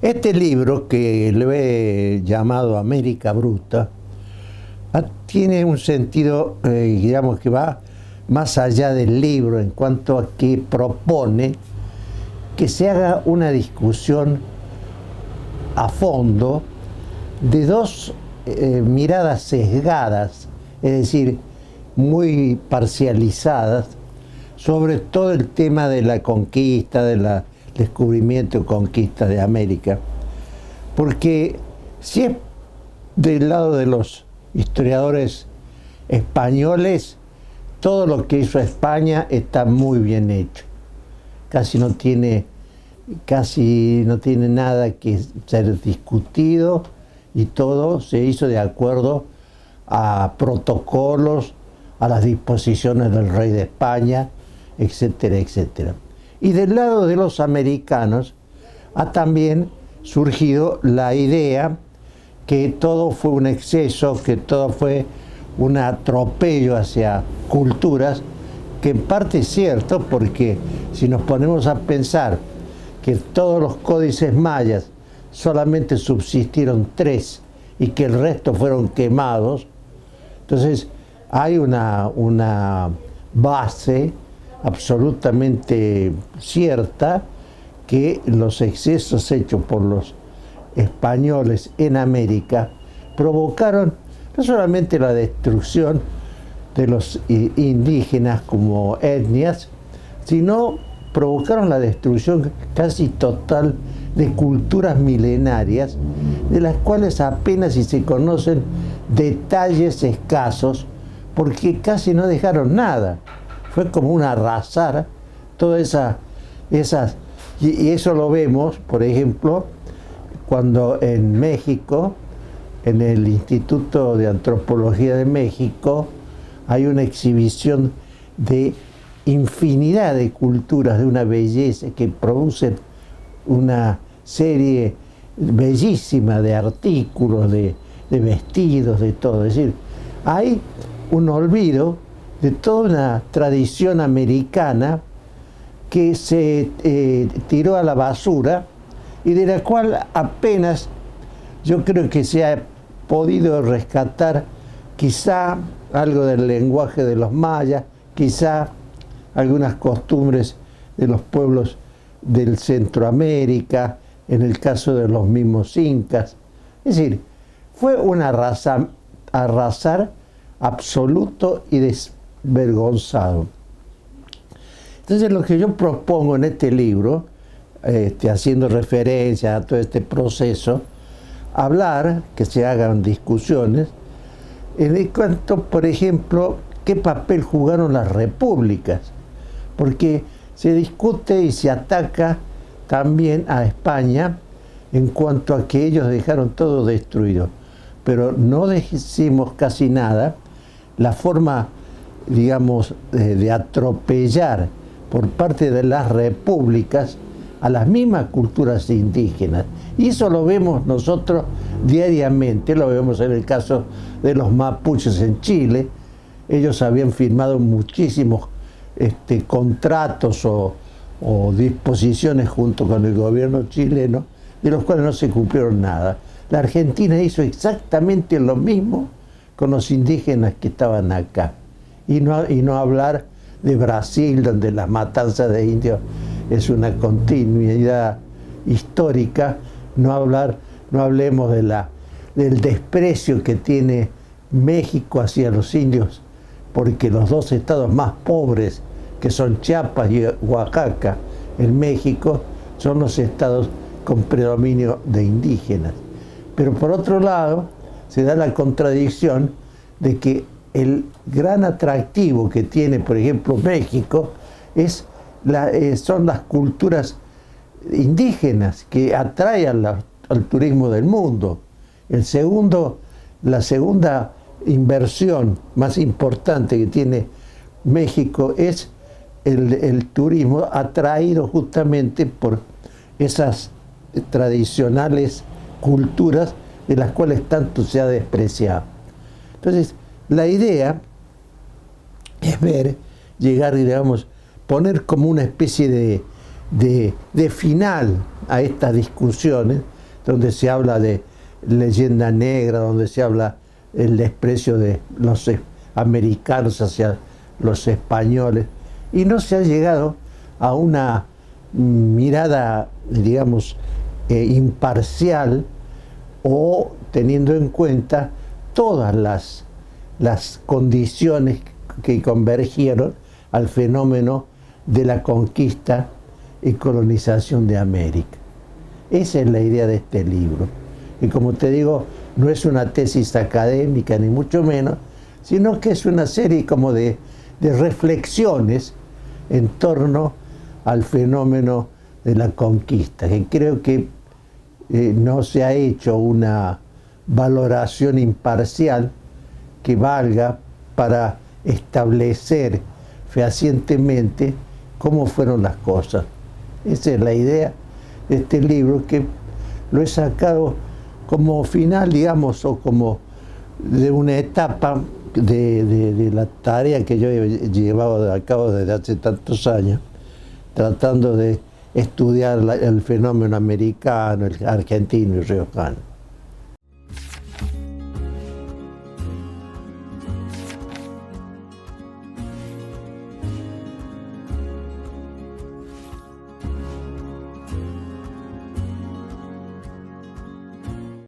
Este libro, que lo he llamado América Bruta, tiene un sentido, digamos, que va más allá del libro en cuanto a que propone que se haga una discusión a fondo de dos miradas sesgadas, es decir, muy parcializadas, sobre todo el tema de la conquista, del descubrimiento y conquista de América. Porque si es del lado de los historiadores españoles, todo lo que hizo España está muy bien hecho. Casi no tiene nada que ser discutido y todo se hizo de acuerdo a protocolos, a las disposiciones del rey de España, etcétera, etcétera. Y del lado de los americanos ha también surgido la idea que todo fue un exceso, que todo fue un atropello hacia culturas, que en parte es cierto, porque si nos ponemos a pensar que todos los códices mayas solamente subsistieron 3 y que el resto fueron quemados, entonces hay una base absolutamente cierta que los excesos hechos por los españoles en América provocaron no solamente la destrucción de los indígenas como etnias, sino provocaron la destrucción casi total de culturas milenarias, de las cuales apenas si se conocen detalles escasos, porque casi no dejaron nada. Fue como un arrasar todas esas, y eso lo vemos, por ejemplo, cuando en México, en el Instituto de Antropología de México, hay una exhibición de infinidad de culturas, de una belleza, que producen una serie bellísima de artículos, de vestidos, de todo. Es decir, hay un olvido de toda una tradición americana que se tiró a la basura y de la cual apenas yo creo que se ha podido rescatar quizá algo del lenguaje de los mayas, quizá algunas costumbres de los pueblos del Centroamérica, en el caso de los mismos incas. Es decir, fue un arrasar absoluto y desvergonzado. Entonces lo que yo propongo en este libro, haciendo referencia a todo este proceso, hablar, que se hagan discusiones, en cuanto, por ejemplo, qué papel jugaron las repúblicas, porque se discute y se ataca también a España en cuanto a que ellos dejaron todo destruido, pero no decimos casi nada la forma, digamos, de atropellar por parte de las repúblicas a las mismas culturas indígenas. Y eso lo vemos nosotros diariamente, lo vemos en el caso de los mapuches en Chile. Ellos habían firmado muchísimos contratos o disposiciones junto con el gobierno chileno, de los cuales no se cumplieron nada. La Argentina hizo exactamente lo mismo con los indígenas que estaban acá. Y no hablar de Brasil, donde las matanzas de indios es una continuidad histórica, no hablemos del desprecio que tiene México hacia los indios, porque los dos estados más pobres, que son Chiapas y Oaxaca, en México, son los estados con predominio de indígenas. Pero por otro lado, se da la contradicción de que el gran atractivo que tiene, por ejemplo, México, son las culturas indígenas que atraen al turismo del mundo. La segunda inversión más importante que tiene México es el turismo, atraído justamente por esas tradicionales culturas de las cuales tanto se ha despreciado. Entonces, la idea es llegar, digamos, poner como una especie de final a estas discusiones, donde se habla de leyenda negra, donde se habla el desprecio de los americanos hacia los españoles, y no se ha llegado a una mirada, digamos, imparcial, o teniendo en cuenta todas las condiciones que convergieron al fenómeno de la conquista y colonización de América. Esa es la idea de este libro. Y como te digo, no es una tesis académica, ni mucho menos, sino que es una serie como de reflexiones en torno al fenómeno de la conquista, que creo que no se ha hecho una valoración imparcial que valga para establecer fehacientemente cómo fueron las cosas. Esa es la idea de este libro, que lo he sacado como final, digamos, o como de una etapa de la tarea que yo he llevado a cabo desde hace tantos años, tratando de estudiar el fenómeno americano, el argentino y riojano.